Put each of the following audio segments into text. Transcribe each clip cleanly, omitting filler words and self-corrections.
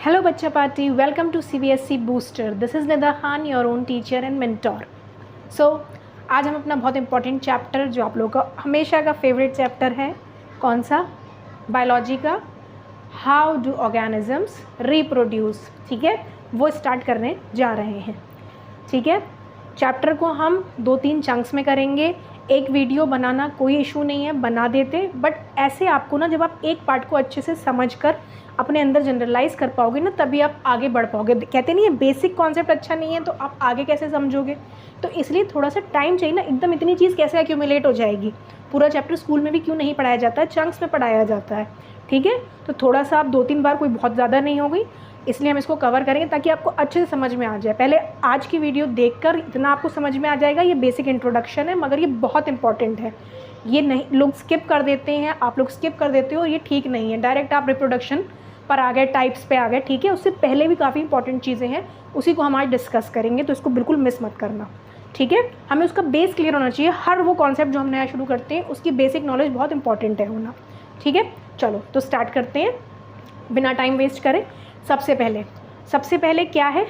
Hello बच्चा party, welcome to CBSE booster. This is Nida Khan, your own teacher and mentor. So आज हम अपना बहुत इंपॉर्टेंट चैप्टर, जो आप लोगों का हमेशा का फेवरेट चैप्टर है, कौन सा? बायोलॉजी का, हाउ डू ऑर्गेनिजम्स रिप्रोड्यूस, ठीक है, वो स्टार्ट करने जा रहे हैं। ठीक है, चैप्टर को हम 2-3 चंक्स में करेंगे। एक वीडियो बनाना कोई इशू नहीं है, बना देते, बट ऐसे आपको ना, जब आप एक पार्ट को अच्छे से समझकर अपने अंदर जनरलाइज कर पाओगे ना, तभी आप आगे बढ़ पाओगे। कहते नहीं है बेसिक कॉन्सेप्ट अच्छा नहीं है तो आप आगे कैसे समझोगे। तो इसलिए थोड़ा सा टाइम चाहिए ना, एकदम इतनी चीज़ कैसे एक्यूमुलेट हो जाएगी। पूरा चैप्टर स्कूल में भी क्यों नहीं पढ़ाया जाता है, चंक्स में पढ़ाया जाता है। ठीक है, तो थोड़ा सा आप 2-3 बार, कोई बहुत ज़्यादा नहीं होगी, इसलिए हम इसको कवर करेंगे ताकि आपको अच्छे से समझ में आ जाए। पहले आज की वीडियो देखकर इतना आपको समझ में आ जाएगा, ये बेसिक इंट्रोडक्शन है, मगर ये बहुत इंपॉर्टेंट है। ये नहीं, लोग स्किप कर देते हैं, आप लोग स्किप कर देते हो, ये ठीक नहीं है। डायरेक्ट आप रिप्रोडक्शन पर आ गए, टाइप्स पे आ गए। ठीक है, उससे पहले भी काफ़ी इंपॉर्टेंट चीज़ें हैं, उसी को हम आज डिस्कस करेंगे, तो इसको बिल्कुल मिस मत करना। ठीक है, हमें उसका बेस क्लियर होना चाहिए। हर वो कॉन्सेप्ट जो हम नया शुरू करते हैं, उसकी बेसिक नॉलेज बहुत इंपॉर्टेंट है होना। ठीक है, चलो तो स्टार्ट करते हैं बिना टाइम वेस्ट करें। सबसे पहले क्या है,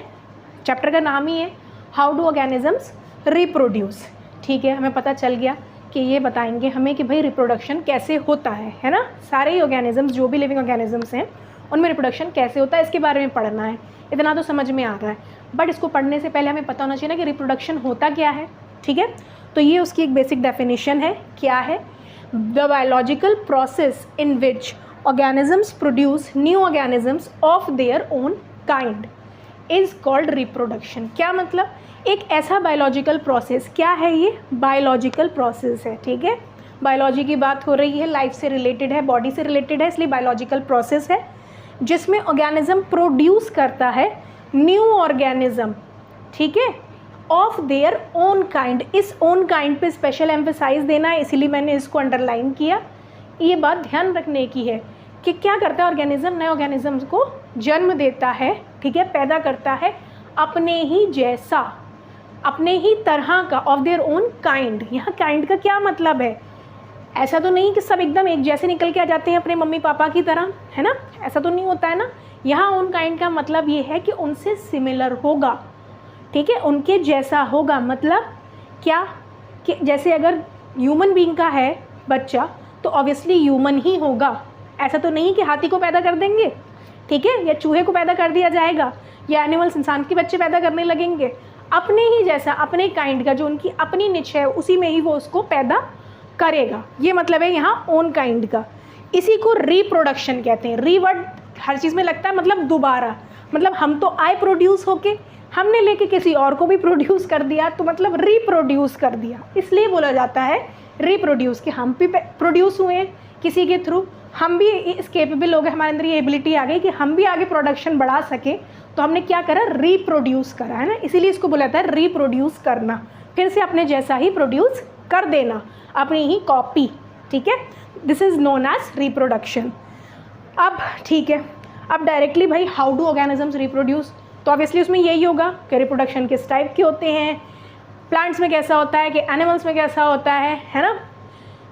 चैप्टर का नाम ही है हाउ डू ऑर्गेनिजम्स रिप्रोड्यूस। ठीक है, हमें पता चल गया कि ये बताएंगे हमें कि भाई रिप्रोडक्शन कैसे होता है ना। सारे ही ऑर्गेनिजम्स, जो भी लिविंग ऑर्गेनिजम्स हैं, उनमें रिप्रोडक्शन कैसे होता है, इसके बारे में पढ़ना है। इतना तो समझ में आ रहा है, बट इसको पढ़ने से पहले हमें पता होना चाहिए ना कि रिप्रोडक्शन होता क्या है। ठीक है, तो ये उसकी एक बेसिक डेफिनेशन है। क्या है? The biological process in which organisms produce new organisms of their own kind is called reproduction। क्या मतलब? एक ऐसा बायोलॉजिकल प्रोसेस, क्या है ये? बायोलॉजिकल प्रोसेस है। ठीक है, बायोलॉजी की बात हो रही है, लाइफ से रिलेटेड है, बॉडी से रिलेटेड है, इसलिए बायोलॉजिकल प्रोसेस है जिसमें ऑर्गेनिज्म प्रोड्यूस करता है न्यू ऑर्गेनिज्म। ठीक है, ऑफ देयर ओन काइंड। इस ओन काइंड पे स्पेशल एम्फेसाइज देना है, इसीलिए मैंने इसको अंडरलाइन किया। ये बात ध्यान रखने की है कि क्या करता है ऑर्गेनिज्म, नए ऑर्गेनिज्म को जन्म देता है। ठीक है, पैदा करता है अपने ही जैसा, अपने ही तरह का, ऑफ देयर ओन काइंड। यहाँ काइंड का क्या मतलब है? ऐसा तो नहीं कि सब एकदम एक जैसे निकल के आ जाते हैं अपने मम्मी पापा की तरह, है ना, ऐसा तो नहीं होता है ना। यहाँ ओन काइंड का मतलब ये है कि उनसे सिमिलर होगा। ठीक है, उनके जैसा होगा, मतलब क्या कि जैसे अगर ह्यूमन बीइंग का है बच्चा तो ऑब्वियसली ह्यूमन ही होगा। ऐसा तो नहीं कि हाथी को पैदा कर देंगे, ठीक है, या चूहे को पैदा कर दिया जाएगा, या एनिमल्स, इंसान के बच्चे पैदा करने लगेंगे। अपने ही जैसा, अपने काइंड का, जो उनकी अपनी निच है, उसी में ही वो उसको पैदा करेगा। ये मतलब है यहाँ ओन काइंड का। इसी को रिप्रोडक्शन कहते हैं। री वर्ड हर चीज़ में लगता है, मतलब दोबारा, मतलब हम तो आए प्रोड्यूस होके, हमने लेके किसी और को भी प्रोड्यूस कर दिया, तो मतलब रिप्रोड्यूस कर दिया, इसलिए बोला जाता है रिप्रोड्यूस, कि हम भी प्रोड्यूस हुए हैं किसी के थ्रू, हम भी इस केपेबल हो गए, हमारे अंदर ये एबिलिटी आ गई कि हम भी आगे प्रोडक्शन बढ़ा सके, तो हमने क्या करा? रिप्रोड्यूस करा, है ना। इसीलिए इसको बोला जाता है रिप्रोड्यूस करना, फिर से अपने जैसा ही प्रोड्यूस कर देना, अपनी ही कॉपी। ठीक है, this is known as reproduction. अब ठीक है, अब डायरेक्टली भाई हाउ डू ऑर्गेनिजम्स रिप्रोड्यूस, तो ऑब्वियसली उसमें यही होगा कि रिप्रोडक्शन किस टाइप के होते हैं, प्लांट्स में कैसा होता है, कि एनिमल्स में कैसा होता है ना,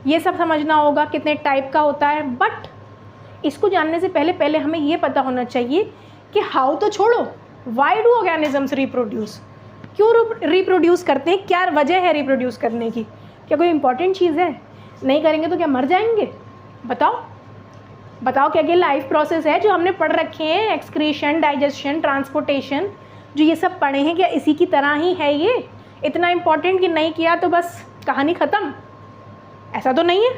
ये सब समझना होगा, कितने टाइप का होता है। बट इसको जानने से पहले हमें ये पता होना चाहिए कि हाउ तो छोड़ो, वाई डू ऑर्गेनिजम्स रिप्रोड्यूस, क्यों रिप्रोड्यूस करते हैं, क्या वजह है रिप्रोड्यूस करने की? क्या कोई इंपॉर्टेंट चीज़ है? नहीं करेंगे तो क्या मर जाएंगे? बताओ क्या ये लाइफ प्रोसेस है जो हमने पढ़ रखे हैं, एक्सक्रीशन, डाइजेशन, ट्रांसपोर्टेशन, जो ये सब पढ़े हैं, क्या इसी की तरह ही है ये? इतना इम्पॉर्टेंट कि नहीं किया तो बस कहानी ख़त्म? ऐसा तो नहीं है,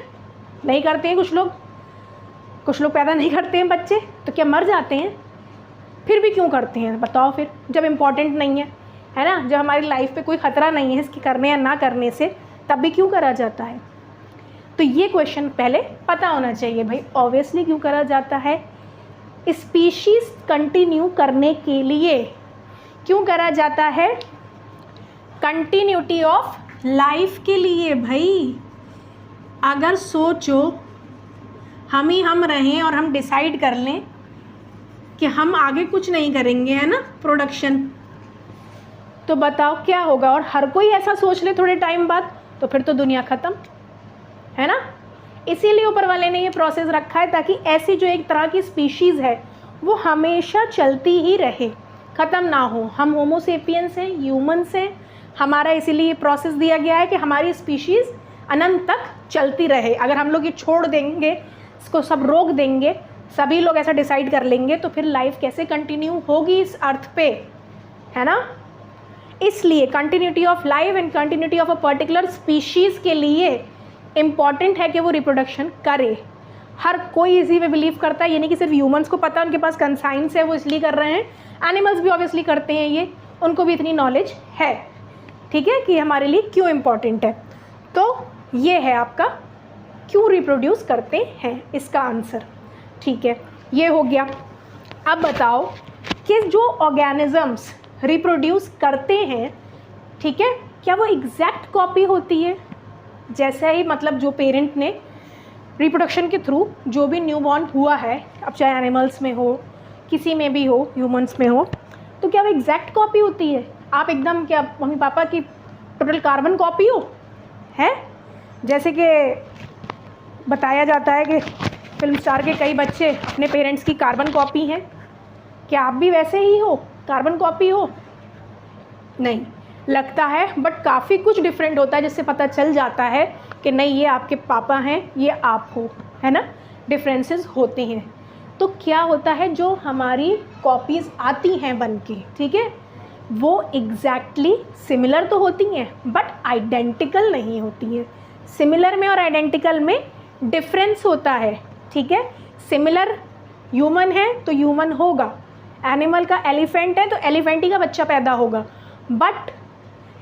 नहीं करते हैं कुछ लोग पैदा नहीं करते हैं बच्चे, तो क्या मर जाते हैं? फिर भी क्यों करते हैं बताओ? फिर जब इम्पॉर्टेंट नहीं है ना, जब हमारी लाइफ पे कोई ख़तरा नहीं है इसके करने या ना करने से, तब भी क्यों करा जाता है? तो ये क्वेश्चन पहले पता होना चाहिए भाई। ऑब्वियसली क्यों करा जाता है? स्पीशीज़ कंटिन्यू करने के लिए। क्यों करा जाता है? कंटिन्यूटी ऑफ लाइफ के लिए। भाई अगर सोचो हम रहें और हम डिसाइड कर लें कि हम आगे कुछ नहीं करेंगे, है ना, प्रोडक्शन, तो बताओ क्या होगा? और हर कोई ऐसा सोच ले थोड़े टाइम बाद, तो फिर तो दुनिया ख़त्म, है ना। इसीलिए ऊपर वाले ने ये प्रोसेस रखा है ताकि ऐसी जो एक तरह की स्पीशीज़ है वो हमेशा चलती ही रहे, ख़त्म ना हो। हम होमो सेपियंस हैं, ह्यूमन्स हैं, हमारा इसीलिए प्रोसेस दिया गया है कि हमारी स्पीशीज़ अनंत तक चलती रहे। अगर हम लोग ये छोड़ देंगे, इसको सब रोक देंगे, सभी लोग ऐसा डिसाइड कर लेंगे, तो फिर लाइफ कैसे कंटिन्यू होगी इस अर्थ पे, है ना। इसलिए continuity of life and continuity of a particular species के लिए इम्पॉर्टेंट है कि वो रिप्रोडक्शन करे। हर कोई इसी में बिलीव करता है, ये नहीं कि सिर्फ ह्यूमंस को पता है, उनके पास कंसाइंस है, वो इसलिए कर रहे हैं। एनिमल्स भी ऑब्वियसली करते हैं ये, उनको भी इतनी नॉलेज है, ठीक है, कि हमारे लिए क्यों इम्पॉर्टेंट है। तो ये है आपका क्यों रिप्रोड्यूस करते हैं, इसका आंसर, ठीक है, ये हो गया। अब बताओ कि जो ऑर्गेनिजम्स रिप्रोड्यूस करते हैं, ठीक है, क्या वो एग्जैक्ट कॉपी होती है? जैसे ही मतलब जो पेरेंट ने रिप्रोडक्शन के थ्रू जो भी न्यूबॉर्न हुआ है, अब चाहे एनिमल्स में हो, किसी में भी हो, ह्यूमंस में हो, तो क्या वो एग्जैक्ट कॉपी होती है? आप एकदम क्या मम्मी पापा की टोटल कार्बन कॉपी हो, है? जैसे कि बताया जाता है कि फिल्म स्टार के कई बच्चे अपने पेरेंट्स की कार्बन कॉपी हैं। क्या आप भी वैसे ही हो, कार्बन कॉपी हो? नहीं लगता है, बट काफ़ी कुछ डिफरेंट होता है, जिससे पता चल जाता है कि नहीं ये आपके पापा हैं, ये आप हो, है ना। डिफरेंसेस होते हैं। तो क्या होता है, जो हमारी कॉपीज़ आती हैं बन के, ठीक है, वो एग्जैक्टली सिमिलर तो होती हैं बट आइडेंटिकल नहीं होती हैं। सिमिलर में और आइडेंटिकल में डिफरेंस होता है, ठीक है। सिमिलर ह्यूमन है तो ह्यूमन होगा, एनिमल का एलिफेंट है तो एलिफेंट ही का बच्चा पैदा होगा, बट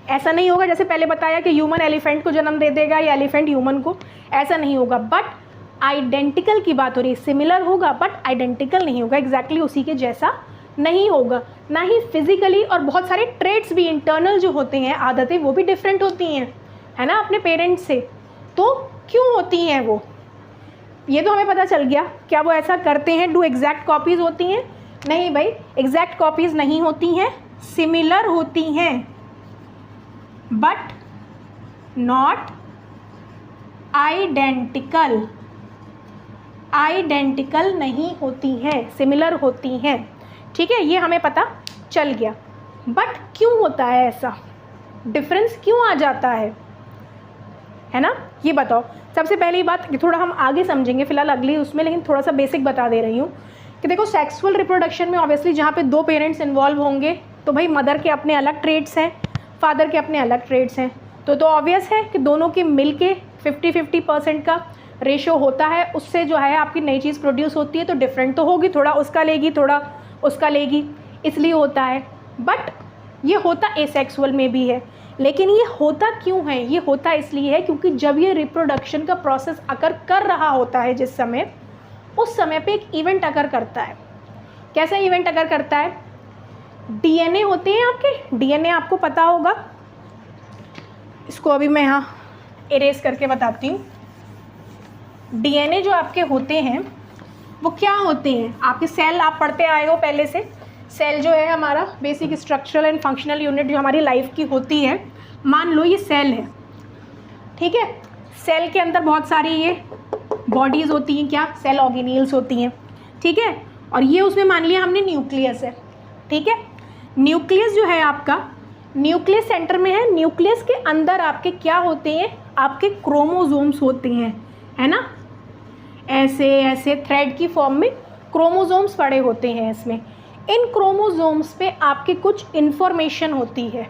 ऐसा नहीं होगा जैसे पहले बताया कि ह्यूमन एलिफेंट को जन्म दे देगा या एलिफेंट ह्यूमन को, ऐसा नहीं होगा। बट आइडेंटिकल की बात हो रही है, सिमिलर होगा बट आइडेंटिकल नहीं होगा, एग्जैक्टली उसी के जैसा नहीं होगा, ना ही फिजिकली। और बहुत सारे ट्रेट्स भी इंटरनल जो होते हैं, आदतें, वो भी डिफरेंट होती हैं, है ना, अपने पेरेंट्स से। तो क्यों होती हैं वो, ये तो हमें पता चल गया। क्या वो ऐसा करते हैं, डू एग्जैक्ट कॉपीज़ होती हैं? नहीं भाई, एग्जैक्ट कॉपीज़ नहीं होती हैं, सिमिलर होती हैं बट नॉट आइडेंटिकल। आइडेंटिकल नहीं होती हैं, सिमिलर होती हैं, ठीक है, ये हमें पता चल गया। बट क्यों होता है ऐसा, डिफरेंस क्यों आ जाता है ना, ये बताओ। सबसे पहली बात, थोड़ा हम आगे समझेंगे फिलहाल अगली उसमें, लेकिन थोड़ा सा बेसिक बता दे रही हूँ कि देखो सेक्सुअल रिप्रोडक्शन में ऑब्वियसली जहाँ पे दो पेरेंट्स इन्वॉल्व होंगे, तो भाई मदर के अपने अलग ट्रेड्स हैं, फादर के अपने अलग ट्रेड्स हैं, तो ऑब्वियस है कि दोनों के मिल के 50-50% का रेशो होता है, उससे जो है आपकी नई चीज़ प्रोड्यूस होती है, तो डिफरेंट तो होगी, थोड़ा उसका लेगी थोड़ा उसका लेगी, इसलिए होता है। बट ये होता एसेक्सुअल में भी है, लेकिन ये होता क्यों है, ये होता इसलिए है क्योंकि जब ये रिप्रोडक्शन का प्रोसेस अकर कर रहा होता है जिस समय, उस समय पे एक इवेंट अकर करता है। कैसा इवेंट अकर करता है? डीएनए होते हैं आपके, डीएनए आपको पता होगा, इसको अभी मैं यहाँ इरेज करके बताती हूँ। डीएनए जो आपके होते हैं वो क्या होते हैं, आपके सेल आप पढ़ते आए हो पहले से। सेल जो है हमारा basic structural and functional unit जो हमारी लाइफ की होती है, मान लो ये सेल है, ठीक है। सेल के अंदर बहुत सारी ये बॉडीज़ होती हैं, क्या, सेल ऑर्गेनील्स होती हैं, ठीक है। और ये उसमें मान लिया हमने न्यूक्लियस है, ठीक है। न्यूक्लियस जो है आपका, न्यूक्लियस सेंटर में है, न्यूक्लियस के अंदर आपके क्या होते हैं, आपके क्रोमोसोम्स होते हैं, है ना। ऐसे ऐसे थ्रेड की फॉर्म में क्रोमोसोम्स पड़े होते हैं इसमें। इन क्रोमोसोम्स पे आपके कुछ इन्फॉर्मेशन होती है,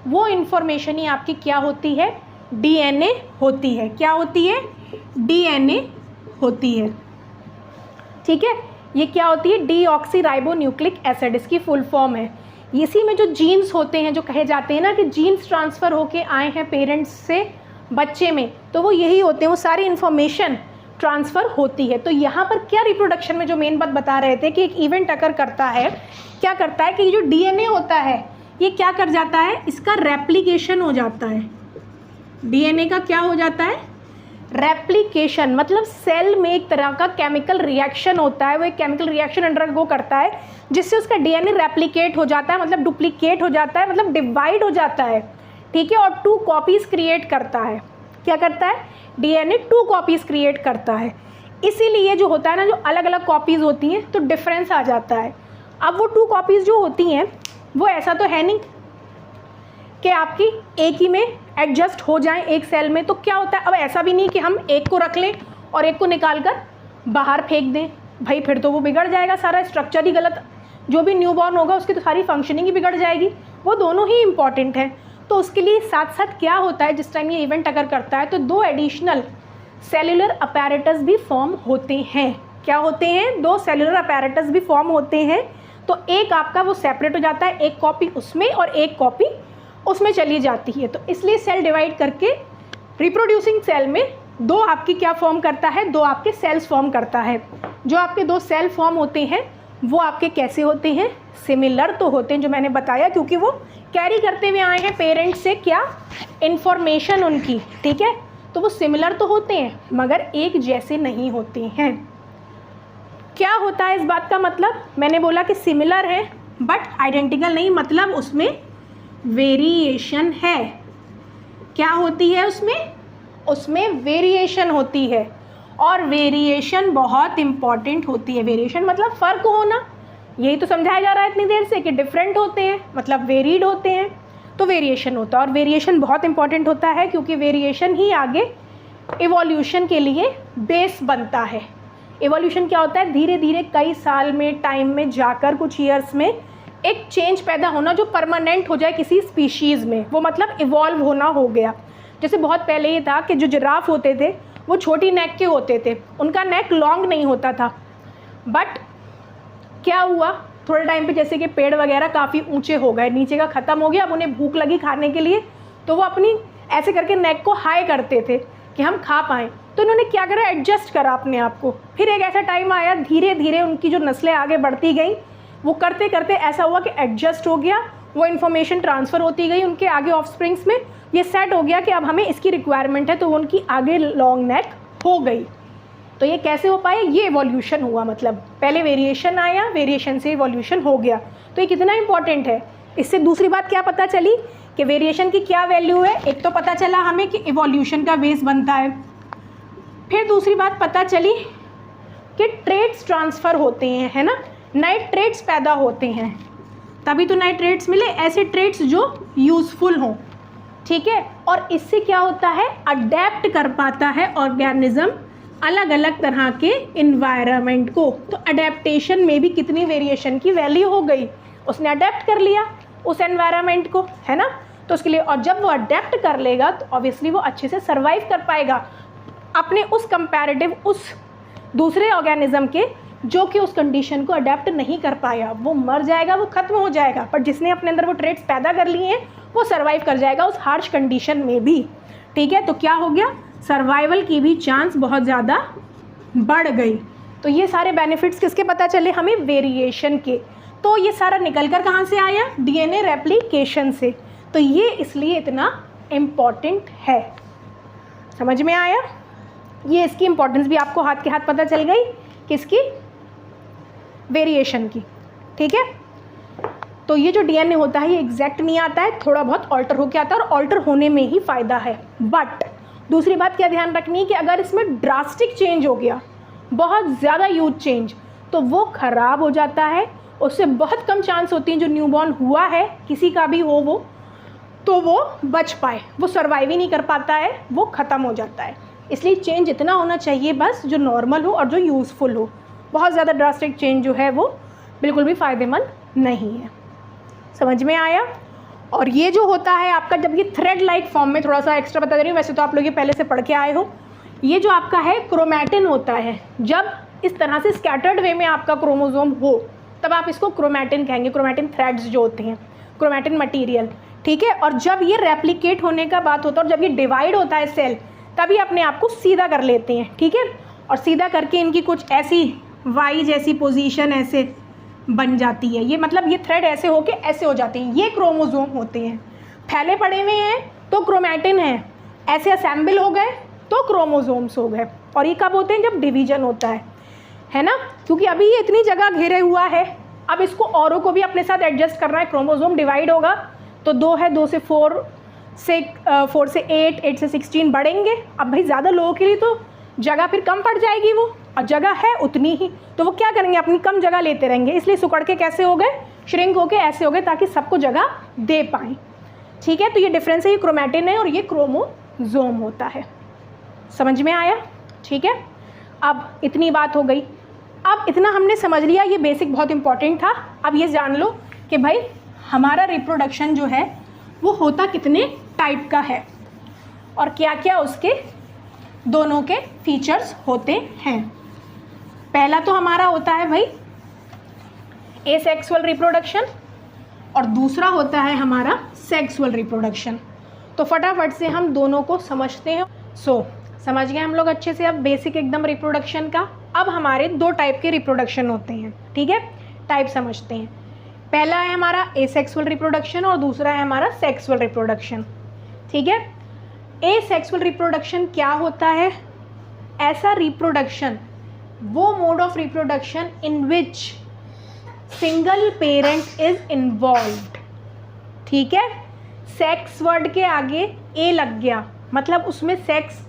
वो इन्फॉर्मेशन ही आपकी क्या होती है, डीएनए होती है। क्या होती है? डीएनए होती है, ठीक है। ये क्या होती है? डीऑक्सीराइबोन्यूक्लिक एसिड, इसकी फुल फॉर्म है। इसी में जो जीन्स होते हैं, जो कहे जाते हैं ना कि जीन्स ट्रांसफ़र होके आए हैं पेरेंट्स से बच्चे में, तो वो यही होते हैं, वो सारी इन्फॉर्मेशन ट्रांसफ़र होती है। तो यहाँ पर क्या रिप्रोडक्शन में जो मेन बात बता रहे थे कि एक इवेंट अकर करता है, क्या करता है कि ये जो डीएनए होता है ये क्या कर जाता है, इसका रेप्लिकेशन हो जाता है। डीएनए का क्या हो जाता है? रेप्लिकेशन। मतलब सेल में एक तरह का केमिकल रिएक्शन होता है, वो एक केमिकल रिएक्शन अंडरगो करता है जिससे उसका डीएनए रेप्लिकेट हो जाता है, मतलब डुप्लीकेट हो जाता है, मतलब डिवाइड हो जाता है, ठीक है। और 2 कॉपीज़ क्रिएट करता है। क्या करता है? डीएनए 2 कॉपीज़ क्रिएट करता है। इसीलिए जो होता है ना, जो अलग अलग कॉपीज़ होती हैं तो डिफरेंस आ जाता है। अब वो 2 कॉपीज़ जो होती हैं वो ऐसा तो है नहीं कि आपकी एक ही में एडजस्ट हो जाएं एक सेल में। तो क्या होता है, अब ऐसा भी नहीं कि हम एक को रख लें और एक को निकाल कर बाहर फेंक दें, भाई फिर तो वो बिगड़ जाएगा, सारा स्ट्रक्चर ही गलत, जो भी न्यूबॉर्न होगा उसकी तो सारी फंक्शनिंग ही बिगड़ जाएगी। वो दोनों ही इंपॉर्टेंट हैं। तो उसके लिए साथ साथ क्या होता है, जिस टाइम ये इवेंट अगर करता है तो 2 एडिशनल सेलुलर अपैरेटस भी फॉर्म होते हैं। क्या होते हैं? 2 सेलुलर अपैरेटस भी फॉर्म होते हैं। तो एक आपका वो सेपरेट हो जाता है, एक कॉपी उसमें और एक कॉपी उसमें चली जाती है। तो इसलिए सेल डिवाइड करके रिप्रोड्यूसिंग सेल में 2 आपकी क्या फॉर्म करता है, 2 आपके सेल्स फॉर्म करता है। जो आपके 2 सेल फॉर्म होते हैं वो आपके कैसे होते हैं? सिमिलर तो होते हैं, जो मैंने बताया, क्योंकि वो कैरी करते हुए आए हैं पेरेंट से क्या इन्फॉर्मेशन उनकी, ठीक है। तो वो सिमिलर तो होते हैं मगर एक जैसे नहीं होते हैं। क्या होता है इस बात का मतलब? मैंने बोला कि सिमिलर है बट आइडेंटिकल नहीं, मतलब उसमें वेरिएशन है। क्या होती है उसमें? उसमें वेरिएशन होती है और वेरिएशन बहुत इम्पॉर्टेंट होती है। वेरिएशन मतलब फ़र्क होना, यही तो समझाया जा रहा है इतनी देर से कि डिफरेंट होते हैं मतलब वेरीड होते हैं, तो वेरिएशन होता है। और वेरिएशन बहुत इंपॉर्टेंट होता है क्योंकि वेरिएशन ही आगे इवोल्यूशन के लिए बेस बनता है। इवोल्यूशन क्या होता है? धीरे धीरे कई साल में, टाइम में जाकर, कुछ ईयर्स में एक चेंज पैदा होना जो परमानेंट हो जाए किसी स्पीशीज़ में, वो मतलब इवॉल्व होना हो गया। जैसे बहुत पहले ये था कि जो जिराफ होते थे वो छोटी नेक के होते थे, उनका नेक लॉन्ग नहीं होता था। बट क्या हुआ, थोड़े टाइम पे जैसे कि पेड़ वगैरह काफ़ी ऊंचे हो गए, नीचे का ख़त्म हो गया, अब उन्हें भूख लगी खाने के लिए, तो वो अपनी ऐसे करके नेक को हाई करते थे कि हम खा पाएँ। तो उन्होंने क्या करा, एडजस्ट करा अपने आप को। फिर एक ऐसा टाइम आया, धीरे धीरे उनकी जो नस्लें आगे बढ़ती गई, वो करते करते ऐसा हुआ कि एडजस्ट हो गया, वो इन्फॉर्मेशन ट्रांसफ़र होती गई उनके आगे ऑफस्प्रिंग्स में, ये सेट हो गया कि अब हमें इसकी रिक्वायरमेंट है, तो वो उनकी आगे लॉन्ग नेक हो गई। तो ये कैसे हो पाए? ये इवोल्यूशन हुआ, मतलब पहले वेरिएशन आया, वेरिएशन से इवोल्यूशन हो गया। तो ये कितना इंपॉर्टेंट है। इससे दूसरी बात क्या पता चली कि वेरिएशन की क्या वैल्यू है। एक तो पता चला हमें कि इवोल्यूशन का बेस बनता है, फिर दूसरी बात पता चली कि ट्रेड्स ट्रांसफ़र होते हैं, है ना, नए ट्रेड्स पैदा होते हैं, तभी तो नए ट्रेड्स मिले, ऐसे ट्रेड्स जो यूज़फुल हों, ठीक है। और इससे क्या होता है, अडेप्ट कर पाता है ऑर्गेनिज्म अलग अलग तरह के इन्वायरमेंट को। तो अडेप्टेशन में भी कितनी वेरिएशन की वैल्यू हो गई, उसने अडेप्ट कर लिया उस एनवायरनमेंट को, है ना। तो उसके लिए, और जब वो अडेप्ट कर लेगा तो ऑब्वियसली वो अच्छे से सर्वाइव कर पाएगा अपने उस कंपैरेटिव उस दूसरे ऑर्गेनिज्म के जो कि उस कंडीशन को अडेप्ट नहीं कर पाया, वो मर जाएगा, वो ख़त्म हो जाएगा। पर जिसने अपने अंदर वो ट्रेड्स पैदा कर लिए हैं वो सर्वाइव कर जाएगा उस हार्श कंडीशन में भी, ठीक है। तो क्या हो गया, सर्वाइवल की भी चांस बहुत ज़्यादा बढ़ गई। तो ये सारे बेनिफिट्स किसके पता चले हमें? वेरिएशन के। तो ये सारा निकल कर कहाँ से आया? डीएनए रेप्लिकेशन से। तो ये इसलिए इतना इम्पॉर्टेंट है। समझ में आया? ये इसकी इम्पोर्टेंस भी आपको हाथ के हाथ पता चल गई, किसकी? वेरिएशन की, ठीक है। तो ये जो डीएनए होता है ये एग्जैक्ट नहीं आता है, थोड़ा बहुत ऑल्टर होकर आता है और ऑल्टर होने में ही फ़ायदा है। बट दूसरी बात क्या ध्यान रखनी है कि अगर इसमें ड्रास्टिक चेंज हो गया, बहुत ज़्यादा ह्यूज चेंज, तो वो ख़राब हो जाता है, उससे बहुत कम चांस होती हैं जो न्यूबॉर्न हुआ है किसी का भी हो वो, तो वो बच पाए, वो सर्वाइव ही नहीं कर पाता है, वो ख़त्म हो जाता है। इसलिए चेंज इतना होना चाहिए बस जो नॉर्मल हो और जो यूज़फुल हो। बहुत ज़्यादा ड्रास्टिक चेंज जो है वो बिल्कुल भी फ़ायदेमंद नहीं है। समझ में आया? और ये जो होता है आपका, जब ये थ्रेड लाइक फॉर्म में, थोड़ा सा एक्स्ट्रा बता दे रही हूँ, वैसे तो आप लोग ये पहले से पढ़ के आए हो, ये जो आपका है क्रोमैटिन होता है। जब इस तरह से स्कैटर्ड वे में आपका क्रोमोसोम हो तब आप इसको क्रोमैटिन कहेंगे, क्रोमैटिन थ्रेड्स जो होते हैं, क्रोमैटिन मटीरियल, ठीक है। और जब ये रेप्लिकेट होने का बात होता है और जब ये डिवाइड होता है सेल, तभी अपने आप को सीधा कर लेते हैं, ठीक है। और सीधा करके इनकी कुछ ऐसी वाई जैसी पोजीशन ऐसे बन जाती है। ये मतलब ये थ्रेड ऐसे होके ऐसे हो जाते हैं, ये क्रोमोसोम होते हैं। फैले पड़े हुए हैं तो क्रोमैटिन है, ऐसे असेंबल हो गए तो क्रोमोसोम्स हो गए। और ये कब होते हैं? जब डिवीजन होता है ना, क्योंकि अभी ये इतनी जगह घेरे हुआ है, अब इसको औरों को भी अपने साथ एडजस्ट करना है। क्रोमोसोम डिवाइड होगा तो 2 है, 2 से 4 से 4 से 8, 8 से 16 बढ़ेंगे। अब भाई ज़्यादा लोगों के लिए तो जगह फिर कम पड़ जाएगी वो, जगह है उतनी ही, तो वो क्या करेंगे, अपनी कम जगह लेते रहेंगे, इसलिए सिकुड़ के कैसे हो गए, श्रिंक होके ऐसे हो गए, ताकि सबको जगह दे पाएँ। ठीक है, तो ये डिफरेंस है, ये क्रोमैटिन है और ये क्रोमोसोम होता है। समझ में आया? ठीक है, अब इतनी बात हो गई। अब इतना हमने समझ लिया, ये बेसिक बहुत इंपॉर्टेंट था। अब ये जान लो कि भाई हमारा रिप्रोडक्शन जो है वो होता कितने टाइप का है और क्या क्या उसके दोनों के फीचर्स होते हैं। पहला तो हमारा होता है भाई एसेक्सुअल रिप्रोडक्शन और दूसरा होता है हमारा सेक्सुअल रिप्रोडक्शन। तो फटाफट से हम दोनों को समझते हैं। समझ गए हम लोग अच्छे से अब बेसिक एकदम रिप्रोडक्शन का। अब हमारे दो टाइप के रिप्रोडक्शन होते हैं। ठीक है, टाइप समझते हैं। पहला है हमारा एसेक्सुअल रिप्रोडक्शन और दूसरा है हमारा सेक्सुअल रिप्रोडक्शन। ठीक है, एसेक्सुअल रिप्रोडक्शन क्या होता है? ऐसा रिप्रोडक्शन, वो mode of reproduction in which single parent is involved. ठीक है, सेक्स वर्ड के आगे ए लग गया, मतलब उसमें सेक्स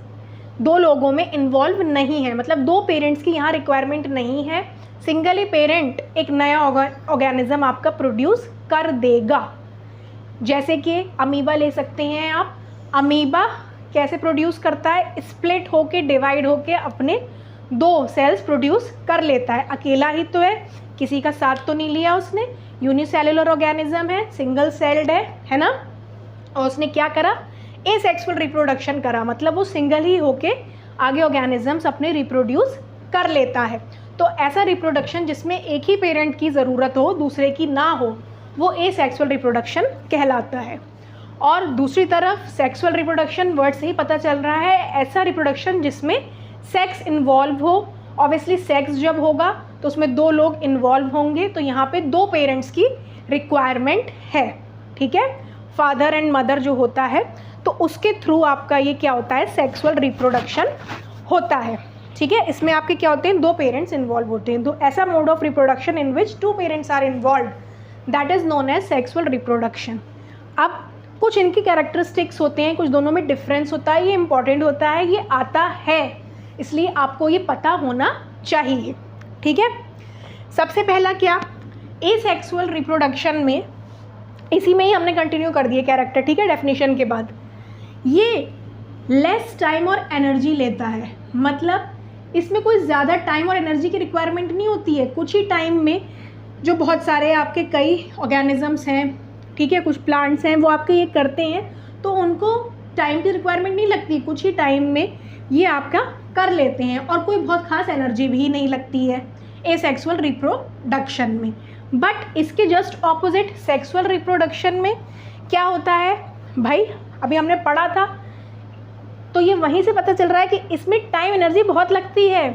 दो लोगों में इन्वॉल्व नहीं है, मतलब दो पेरेंट्स की यहाँ रिक्वायरमेंट नहीं है। सिंगल ही पेरेंट एक नया ऑर्गेनिज्म आपका प्रोड्यूस कर देगा। जैसे कि अमीबा ले सकते हैं आप। अमीबा कैसे प्रोड्यूस करता है? स्प्लिट होके, डिवाइड होके अपने दो सेल्स प्रोड्यूस कर लेता है। अकेला ही तो है, किसी का साथ तो नहीं लिया उसने। यूनिसेलुलर ऑर्गेनिज्म है, सिंगल सेल्ड है ना। और उसने क्या करा? एसेक्सुअल रिप्रोडक्शन करा, मतलब वो सिंगल ही होके आगे ऑर्गेनिजम्स अपने रिप्रोड्यूस कर लेता है। तो ऐसा रिप्रोडक्शन जिसमें एक ही पेरेंट की ज़रूरत हो, दूसरे की ना हो, वो एसेक्सुअल रिप्रोडक्शन कहलाता है। और दूसरी तरफ सेक्सुअल रिप्रोडक्शन, वर्ड से ही पता चल रहा है, ऐसा रिप्रोडक्शन जिसमें सेक्स इन्वॉल्व हो। ऑब्वियसली सेक्स जब होगा तो उसमें दो लोग इन्वॉल्व होंगे, तो यहाँ पे दो पेरेंट्स की रिक्वायरमेंट है। ठीक है, फादर एंड मदर जो होता है, तो उसके थ्रू आपका ये क्या होता है? सेक्सुअल रिप्रोडक्शन होता है। ठीक है, इसमें आपके क्या होते हैं? दो पेरेंट्स इन्वॉल्व होते हैं। तो ऐसा mode of reproduction in which two parents are involve, that is known as sexual reproduction. अब कुछ इनकी कैरेक्टरिस्टिक्स होते हैं, कुछ दोनों में डिफरेंस होता है, ये इंपॉर्टेंट होता है, ये आता है, इसलिए आपको ये पता होना चाहिए। ठीक है, सबसे पहला क्या, एसेक्सुअल रिप्रोडक्शन में, इसी में ही हमने कंटिन्यू कर दिए कैरेक्टर। ठीक है, डेफिनेशन के बाद ये लेस टाइम और एनर्जी लेता है, मतलब इसमें कोई ज़्यादा टाइम और एनर्जी की रिक्वायरमेंट नहीं होती है। कुछ ही टाइम में जो बहुत सारे आपके कई ऑर्गेनिजम्स हैं, ठीक है, कुछ प्लांट्स हैं, वो आपके ये करते हैं, तो उनको टाइम की रिक्वायरमेंट नहीं लगती, कुछ ही टाइम में ये आपका कर लेते हैं और कोई बहुत खास एनर्जी भी नहीं लगती है एसेक्सुअल रिप्रोडक्शन में। बट इसके जस्ट ऑपोजिट सेक्सुअल रिप्रोडक्शन में क्या होता है भाई, अभी हमने पढ़ा था, तो ये वहीं से पता चल रहा है कि इसमें टाइम एनर्जी बहुत लगती है।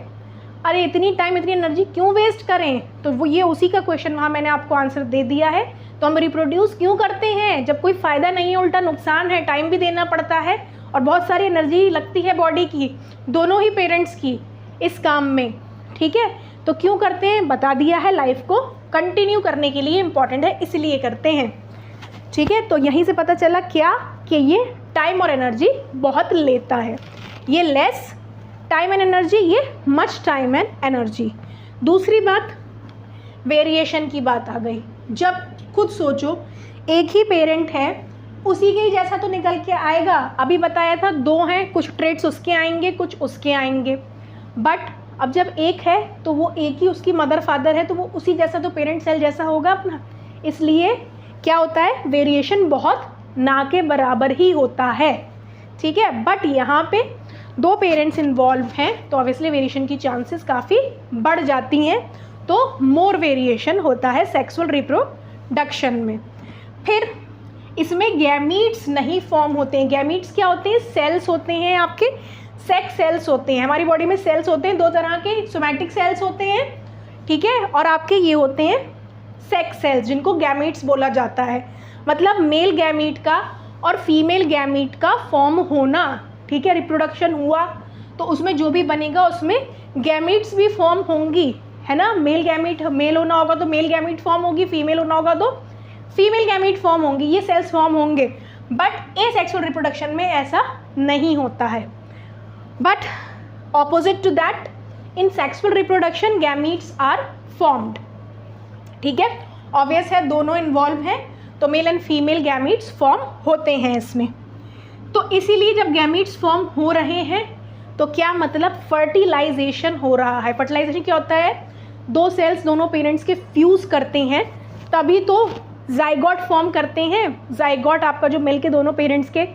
अरे इतनी टाइम इतनी एनर्जी क्यों वेस्ट करें? तो वो ये उसी का क्वेश्चन वहाँ मैंने आपको आंसर दे दिया है। तो हम रिप्रोड्यूस क्यों करते हैं जब कोई फ़ायदा नहीं है, उल्टा नुकसान है, टाइम भी देना पड़ता है और बहुत सारी एनर्जी लगती है बॉडी की, दोनों ही पेरेंट्स की इस काम में। ठीक है, तो क्यों करते हैं बता दिया है, लाइफ को कंटिन्यू करने के लिए इम्पॉर्टेंट है, इसलिए करते हैं। ठीक है, तो यहीं से पता चला क्या कि ये टाइम और एनर्जी बहुत लेता है। ये लेस टाइम एंड एनर्जी, ये मच टाइम एंड एनर्जी। दूसरी बात, वेरिएशन की बात आ गई। जब खुद सोचो एक ही पेरेंट है, उसी के ही जैसा तो निकल के आएगा। अभी बताया था दो हैं, कुछ ट्रेट्स उसके आएंगे, कुछ उसके आएंगे। बट अब जब एक है तो वो एक ही उसकी मदर फादर है, तो वो उसी जैसा तो पेरेंट सेल जैसा होगा अपना। इसलिए क्या होता है, वेरिएशन बहुत ना के बराबर ही होता है। ठीक है, बट यहाँ पे दो पेरेंट्स इन्वॉल्व हैं तो ऑब्वियसली वेरिएशन की चांसेस काफ़ी बढ़ जाती हैं, तो मोर वेरिएशन होता है सेक्सुअल रिप्रोडक्शन में। फिर इसमें गैमीट्स नहीं फॉर्म होते हैं। गैमीट्स क्या होते हैं? सेल्स होते हैं, आपके सेक्स सेल्स होते हैं। हमारी बॉडी में सेल्स होते हैं दो तरह के, सोमैटिक सेल्स होते हैं, ठीक है, और आपके ये होते हैं सेक्स सेल्स, जिनको गैमीट्स बोला जाता है। मतलब मेल गैमीट का और फीमेल गैमीट का फॉर्म होना, ठीक है, रिप्रोडक्शन हुआ तो उसमें जो भी बनेगा उसमें गैमीट्स भी फॉर्म होंगी, है ना। मेल गैमीट, मेल होना होगा तो मेल गैमीट फॉर्म होगी, फीमेल होना होगा तो फीमेल गैमीट फॉर्म होंगी, ये सेल्स फॉर्म होंगे। बट एसेक्सुअल रिप्रोडक्शन में ऐसा नहीं होता है। But opposite to that, in sexual reproduction gametes are formed. ठीक है, ऑब्वियस है दोनों इन्वॉल्व हैं, तो male and female gametes form होते हैं इसमें। तो इसीलिए जब गैमीट्स फॉर्म हो रहे हैं तो क्या मतलब फर्टिलाइजेशन हो रहा है। फर्टिलाइजेशन क्या होता है, दो सेल्स दोनों पेरेंट्स के फ्यूज़ करते हैं तभी तो जाइगोट फॉर्म करते हैं। जाइगोट आपका जो मिल के दोनों पेरेंट्स के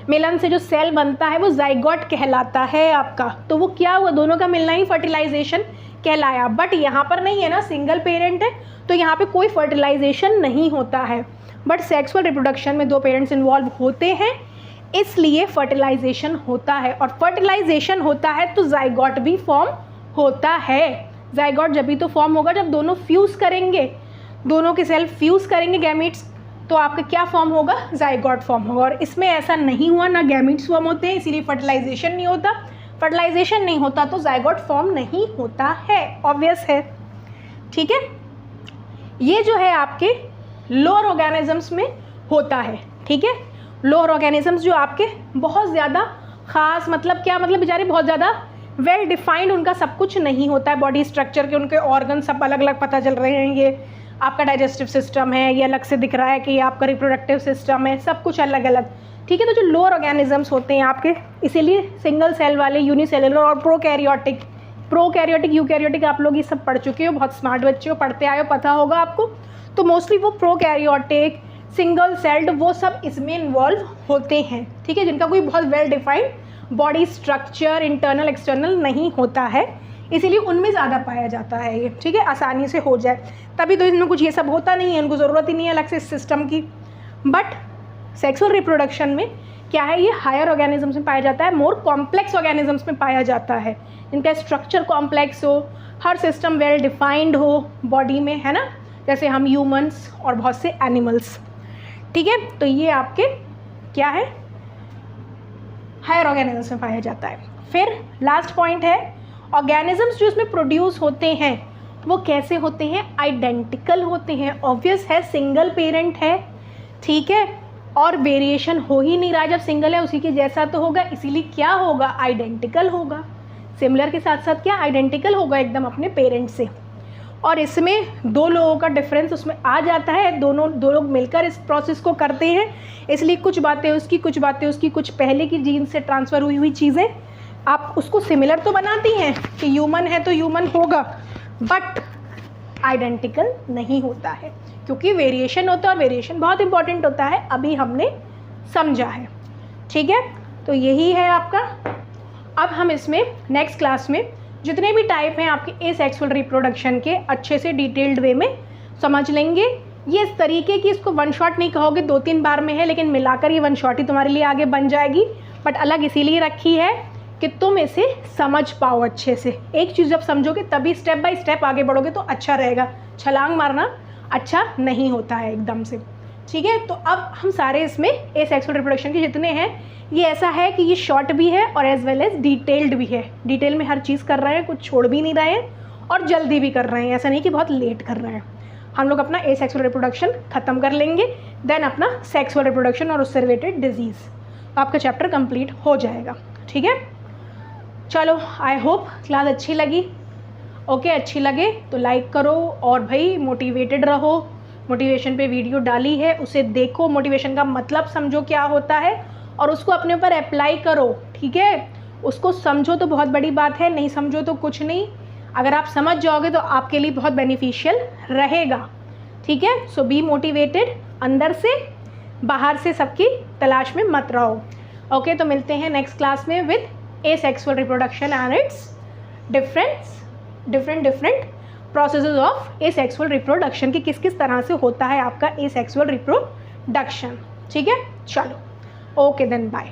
मिलन से जो सेल बनता है वो जाइगोट कहलाता है आपका। तो वो क्या हुआ, दोनों का मिलना ही फर्टिलाइजेशन कहलाया। बट यहाँ पर नहीं है ना, सिंगल पेरेंट है तो यहाँ पे कोई फर्टिलाइजेशन नहीं होता है। बट सेक्सुअल रिप्रोडक्शन में दो पेरेंट्स इन्वॉल्व होते हैं इसलिए फर्टिलाइजेशन होता है, और फर्टिलाइजेशन होता है तो जाइगोट भी फॉर्म होता है। जाइगोट जब भी तो फॉर्म होगा जब दोनों फ्यूज़ करेंगे, दोनों के सेल फ्यूज़ करेंगे गैमीट्स, तो आपका क्या फॉर्म होगा, जाइगोट फॉर्म होगा। और इसमें ऐसा नहीं हुआ, ना गैमीट्स फॉर्म होते हैं इसीलिए फर्टिलाइजेशन नहीं होता। फर्टिलाइजेशन नहीं होता तो जाइगोट फॉर्म नहीं होता है, ऑब्वियस है। ठीक है, ये जो है आपके लोअर ऑर्गेनिजम्स में होता है। ठीक है, लोअर ऑर्गेनिजम्स जो आपके बहुत ज़्यादा ख़ास, मतलब क्या मतलब, बेचारे बहुत ज़्यादा वेल डिफाइंड उनका सब कुछ नहीं होता है, बॉडी स्ट्रक्चर के उनके ऑर्गन सब अलग अलग पता चल रहे हैं। ये आपका डाइजेस्टिव सिस्टम है, ये अलग से दिख रहा है कि ये आपका रिप्रोडक्टिव सिस्टम है, सब कुछ अलग अलग। ठीक है, तो जो लोअर ऑर्गेनिजम्स होते हैं आपके, इसीलिए सिंगल सेल वाले, यूनिसेलुलर और प्रोकैरियोटिक यूकैरियोटिक आप लोग ये सब पढ़ चुके हो, बहुत स्मार्ट बच्चे हो, पढ़ते आए हो, पता होगा आपको। तो मोस्टली वो प्रोकैरियोटिक, सिंगल सेल्ड, वो सब इसमें इन्वॉल्व होते हैं। ठीक है, जिनका कोई बहुत well defined body structure internal external नहीं होता है, इसीलिए उनमें ज़्यादा पाया जाता है ये। ठीक है, आसानी से हो जाए, तभी तो इनमें कुछ ये सब होता नहीं है, इनको ज़रूरत ही नहीं है अलग से इस सिस्टम की। बट सेक्सुअल रिप्रोडक्शन में क्या है, ये हायर ऑर्गेनिजम्स में पाया जाता है, मोर कॉम्प्लेक्स ऑर्गेनिजम्स में पाया जाता है, इनका स्ट्रक्चर कॉम्प्लेक्स हो, हर सिस्टम वेल डिफाइंड हो बॉडी में, है ना, जैसे हम ह्यूमंस और बहुत से एनिमल्स। ठीक है, तो ये आपके क्या है, हायर ऑर्गेनिजम्स में पाया जाता है। फिर लास्ट पॉइंट है, ऑर्गेनिजम्स जो इसमें प्रोड्यूस होते हैं वो कैसे होते हैं, आइडेंटिकल होते हैं। ऑब्वियस है, सिंगल पेरेंट है, ठीक है, और वेरिएशन हो ही नहीं रहा, जब सिंगल है उसी के जैसा तो होगा, इसीलिए क्या होगा, आइडेंटिकल होगा। सिमिलर के साथ साथ क्या, आइडेंटिकल होगा एकदम अपने पेरेंट से। और इसमें दो लोगों का डिफरेंस उसमें आ जाता है, दो लोग मिलकर इस प्रोसेस को करते हैं, इसलिए कुछ बातें उसकी, कुछ बातें उसकी, कुछ पहले की जीन से ट्रांसफ़र हुई चीज़ें आप उसको सिमिलर तो बनाती हैं कि ह्यूमन है तो ह्यूमन होगा, बट आइडेंटिकल नहीं होता है क्योंकि वेरिएशन होता है, और वेरिएशन बहुत इंपॉर्टेंट होता है, अभी हमने समझा है। ठीक है, तो यही है आपका। अब हम इसमें नेक्स्ट क्लास में जितने भी टाइप हैं आपके एसेक्सुअल रिप्रोडक्शन के अच्छे से डिटेल्ड वे में समझ लेंगे। ये इस तरीके की, इसको वन शॉट नहीं कहोगे, 2-3 बार में है, लेकिन मिलाकर ये वन शॉट ही तुम्हारे लिए आगे बन जाएगी। बट अलग इसीलिए रखी है कि तुम इसे समझ पाओ अच्छे से। एक चीज़ जब समझोगे तभी स्टेप बाय स्टेप आगे बढ़ोगे तो अच्छा रहेगा, छलांग मारना अच्छा नहीं होता है एकदम से। ठीक है, तो अब हम सारे इसमें एसेक्सुअल रिप्रोडक्शन के जितने हैं, ये ऐसा है कि ये शॉर्ट भी है और एज वेल एज डिटेल्ड भी है। डिटेल में हर चीज़ कर रहे हैं, कुछ छोड़ भी नहीं रहे हैं और जल्दी भी कर रहे हैं, ऐसा नहीं कि बहुत लेट कर रहे हैं। हम लोग अपना एसेक्सुअल रिप्रोडक्शन ख़त्म कर लेंगे, देन अपना सेक्सुअल रिप्रोडक्शन और उससे रिलेटेड डिजीज़, आपका चैप्टर कंप्लीट हो जाएगा। ठीक है, चलो, आई होप क्लास अच्छी लगी। ओके, अच्छी लगे तो लाइक करो और भाई मोटिवेटेड रहो। मोटिवेशन पे वीडियो डाली है, उसे देखो, मोटिवेशन का मतलब समझो क्या होता है और उसको अपने ऊपर अप्लाई करो। ठीक है, उसको समझो तो बहुत बड़ी बात है, नहीं समझो तो कुछ नहीं। अगर आप समझ जाओगे तो आपके लिए बहुत बेनिफिशियल रहेगा। ठीक है, सो बी मोटिवेटेड, अंदर से बाहर से सबकी तलाश में मत रहो। ओके, तो मिलते हैं नेक्स्ट क्लास में with asexual reproduction and it's different processes of asexual reproduction, कि किस किस तरह से होता है आपका एसेक्सुअल रिप्रोडक्शन। ठीक है, चलो, ओके देन बाय।